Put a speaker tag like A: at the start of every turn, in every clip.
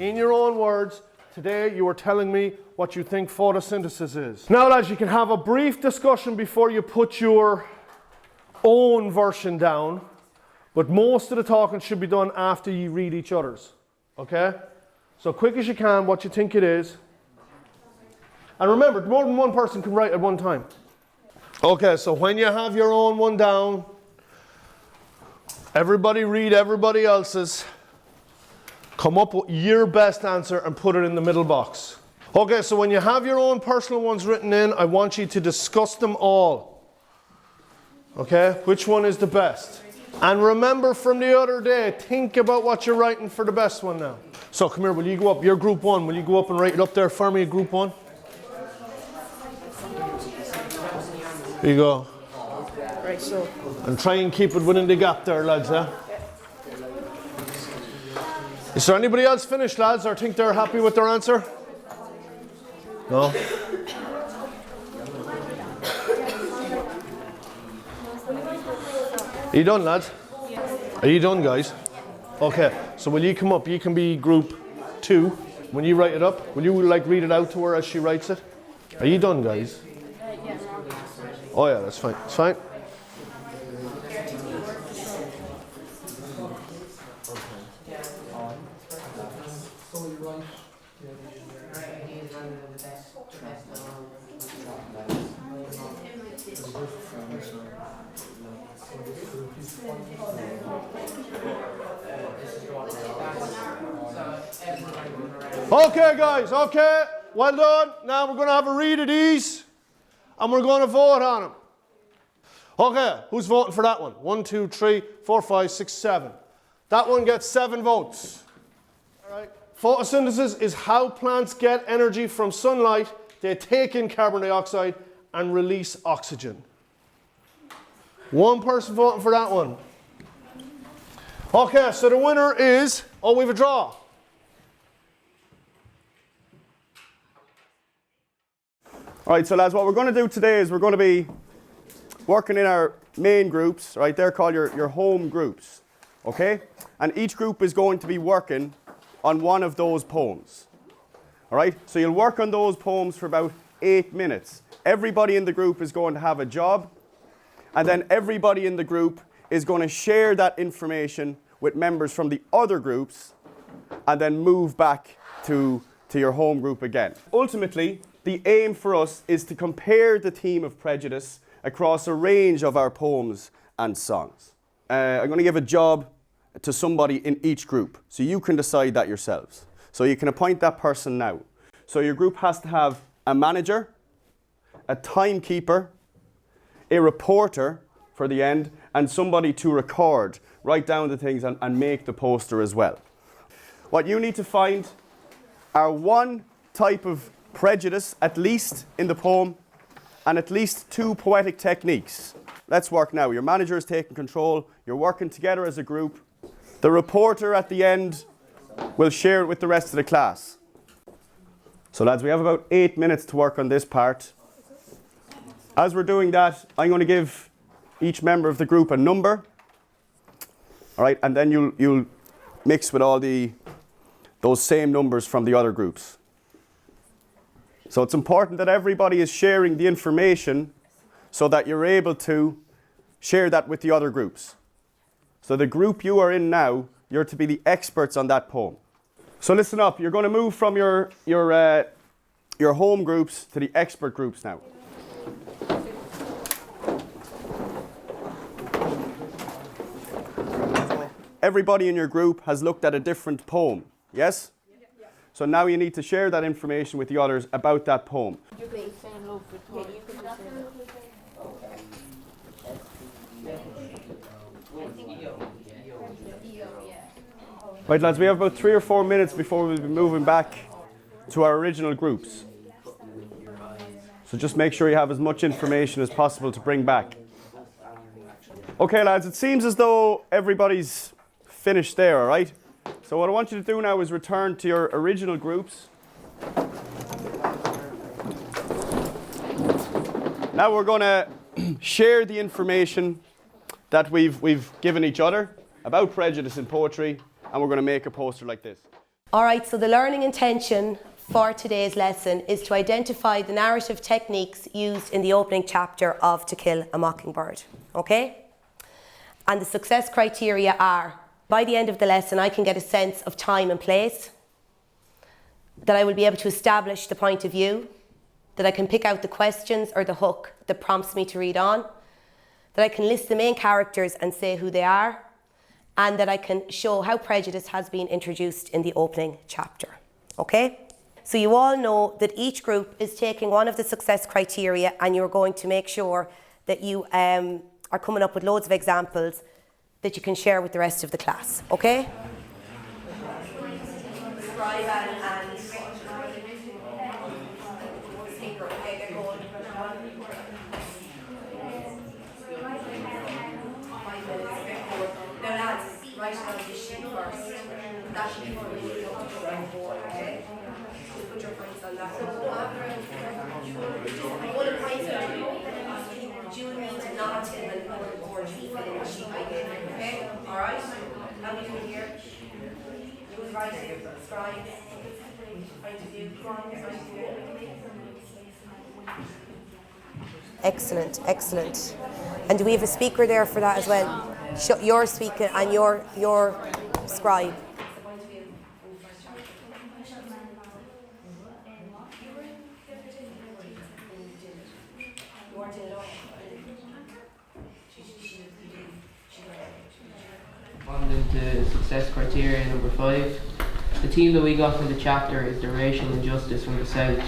A: in your own words, today you are telling me what you think photosynthesis is. Now lads, you can have a brief discussion before you put your own version down, but most of the talking should be done after you read each other's, okay? So quick as you can, what you think it is. And remember, more than one person can write at one time. Okay, so when you have your own one down, everybody read everybody else's. Come up with your best answer and put it in the middle box. Okay, so when you have your own personal ones written in, I want you to discuss them all. Okay, which one is the best? And remember from the other day, think about what you're writing for the best one now. So come here, will you go up, you're group one, will you go up and write it up there for me, group one? Here you go.
B: Right, so.
A: And try and keep it within the gap there, lads, yeah? Is there anybody else finished, lads, or think they're happy with their answer? No? Are you done, lads? Are you done, guys? Okay, so will you come up? You can be group 2. When you write it up, will you like read it out to her as she writes it? Are you done, guys? Oh yeah, that's fine. It's fine. Okay guys, okay, well done. Now we're going to have a read of these and we're going to vote on them. Okay, who's voting for that one? 1, 2, 3, 4, 5, 6, 7. That one gets 7 votes. All right. Photosynthesis is how plants get energy from sunlight. They take in carbon dioxide and release oxygen. 1 person voting for that one. Okay, so the winner is, oh, we have a draw.
C: All right, so lads, what we're going to do today is we're going to be working in our main groups, right? They're called your home groups, okay? And each group is going to be working on one of those poems, all right? So you'll work on those poems for about 8 minutes. Everybody in the group is going to have a job, and then everybody in the group is going to share that information with members from the other groups, and then move back to your home group again. Ultimately, the aim for us is to compare the theme of prejudice across a range of our poems and songs. I'm going to give a job to somebody in each group, so you can decide that yourselves. So you can appoint that person now. So your group has to have a manager, a timekeeper, a reporter for the end, and somebody to record, write down the things and make the poster as well. What you need to find are 1 type of prejudice, at least in the poem, and at least 2 poetic techniques. Let's work now. Your manager is taking control. You're working together as a group. The reporter at the end will share it with the rest of the class. So lads, we have about 8 minutes to work on this part. As we're doing that, I'm going to give each member of the group a number. All right, and then you'll mix with all those same numbers from the other groups. So it's important that everybody is sharing the information so that you're able to share that with the other groups. So the group you are in now, you're to be the experts on that poem. So listen up, you're going to move from your home groups to the expert groups now. Everybody in your group has looked at a different poem, yes? So now you need to share that information with the others about that poem. Right lads, we have about 3 or 4 minutes before we'll be moving back to our original groups. So just make sure you have as much information as possible to bring back. Okay lads, it seems as though everybody's finished there, all right? So what I want you to do now is return to your original groups. Now we're going to share the information that we've given each other about prejudice in poetry, and we're going to make a poster like this.
B: All right, so the learning intention for today's lesson is to identify the narrative techniques used in the opening chapter of To Kill a Mockingbird, okay? And the success criteria are, by the end of the lesson, I can get a sense of time and place, that I will be able to establish the point of view, that I can pick out the questions or the hook that prompts me to read on, that I can list the main characters and say who they are, and that I can show how prejudice has been introduced in the opening chapter, okay? So you all know that each group is taking one of the success criteria and you're going to make sure that you are coming up with loads of examples that you can share with the rest of the class, okay? Now lads, write it on this sheet first. That should be for when you go to the whiteboard, okay? So put your points on that. One of the points that June means not in and put it board, you fill in the sheet I gave you, okay? Alright? How we doing here? June's writing, scribe, point of view, go on, get right to you. Excellent, excellent. And do we have a speaker there for that as well? Your speaker and your scribe.
D: On to success criteria number 5. The theme that we got from the chapter is the racial injustice from the South.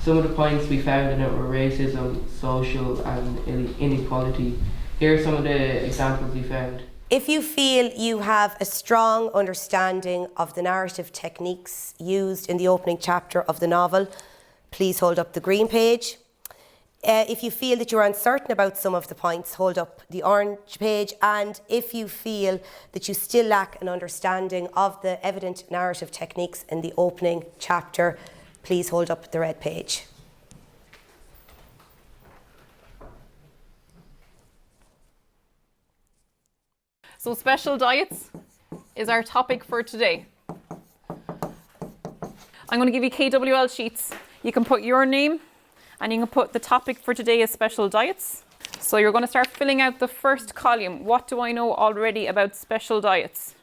D: Some of the points we found in it were racism, social and inequality. Here are some of the examples we found.
B: If you feel you have a strong understanding of the narrative techniques used in the opening chapter of the novel, please hold up the green page. If you feel that you're uncertain about some of the points, hold up the orange page. And if you feel that you still lack an understanding of the evident narrative techniques in the opening chapter, please hold up the red page.
E: So special diets is our topic for today. I'm going to give you KWL sheets. You can put your name and you can put the topic for today as special diets. So you're going to start filling out the first column. What do I know already about special diets?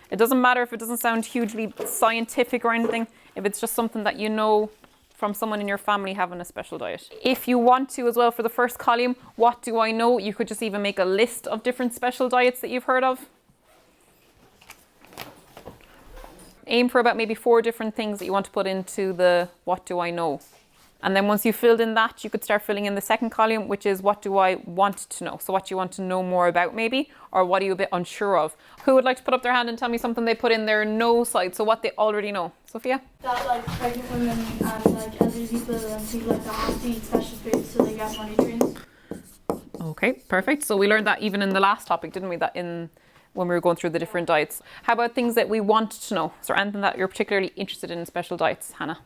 E: It doesn't matter if it doesn't sound hugely scientific or anything, if it's just something that you know from someone in your family having a special diet. If you want to as well, for the first column, what do I know? You could just even make a list of different special diets that you've heard of. Aim for about maybe 4 different things that you want to put into the what do I know. And then once you've filled in that, you could start filling in the second column, which is what do I want to know? So what do you want to know more about maybe, or what are you a bit unsure of? Who would like to put up their hand and tell me something they put in their no side, so what they already know? Sophia?
F: That like pregnant women and like elderly people and people like that have to eat special foods so they get more nutrients.
E: Okay, perfect. So we learned that even in the last topic, didn't we? That in when we were going through the different diets. How about things that we want to know? Is there anything that you're particularly interested in special diets, Hannah?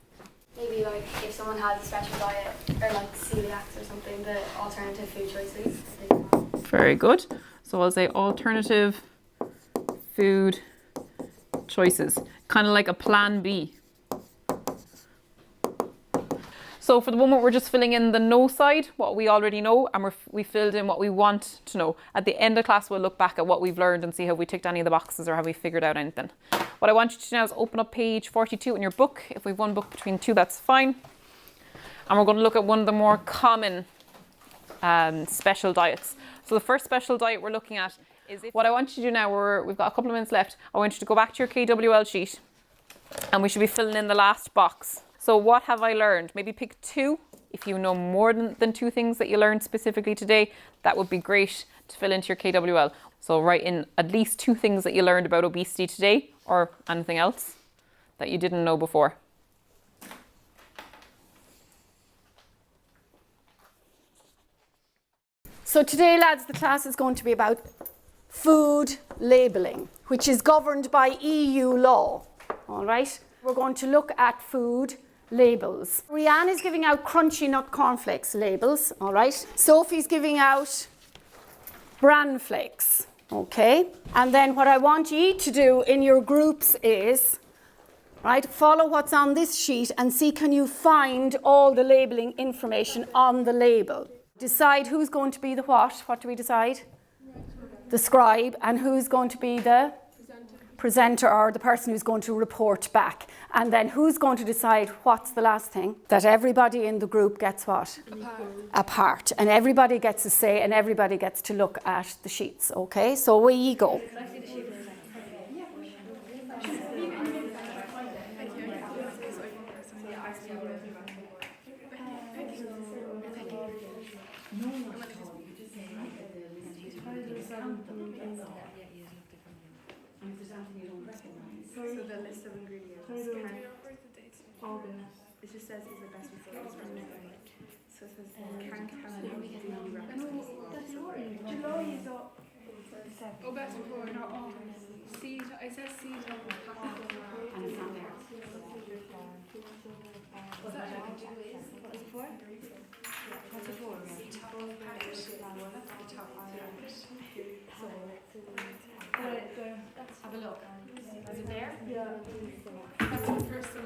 F: Maybe like if someone has a special diet or like celiacs or something, the alternative food choices.
E: Very good. So I'll say alternative food choices, kind of like a plan B. So for the moment, we're just filling in the no side, what we already know, and we filled in what we want to know. At the end of class, we'll look back at what we've learned and see have we ticked any of the boxes or have we figured out anything. What I want you to do now is open up page 42 in your book. If we've one book between 2, that's fine. And we're going to look at one of the more common special diets. So the first special diet we're looking at is what I want you to do now, we've got a couple of minutes left. I want you to go back to your KWL sheet and we should be filling in the last box. So what have I learned? Maybe pick 2. If you know more than 2 things that you learned specifically today, that would be great to fill into your KWL. So write in at least 2 things that you learned about obesity today or anything else that you didn't know before.
G: So today, lads, the class is going to be about food labelling, which is governed by EU law, all right? We're going to look at food labels. Rianne is giving out Crunchy Nut Cornflakes labels, all right? Sophie's giving out Bran Flakes, okay? And then what I want you to do in your groups is right? Follow what's on this sheet and see can you find all the labelling information on the label. Decide who's going to be the what. What do we decide? The scribe. And who's going to be the presenter, or the person who's going to report back. And then who's going to decide what's the last thing? That everybody in the group gets what? A part. And everybody gets a say and everybody gets to look at the sheets. Okay, so away you go.
H: So the list of ingredients it just says is the best before it's from memory. So it says can July is up. Oh, best before, not all. Seed, it says seed and it's not there. What's that? What's it for? What's it for? Have a look. Is it there? Yeah. That's the first thing.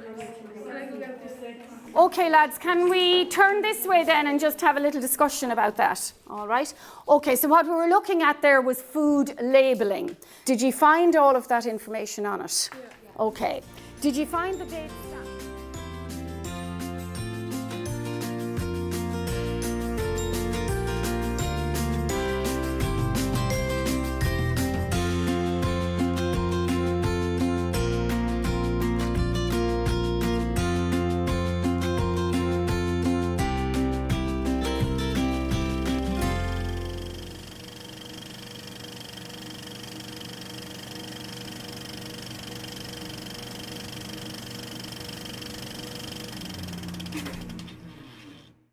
G: Okay, lads, can we turn this way then and just have a little discussion about that? All right. Okay, so what we were looking at there was food labelling. Did you find all of that information on it? Yeah. Okay. Did you find the dates?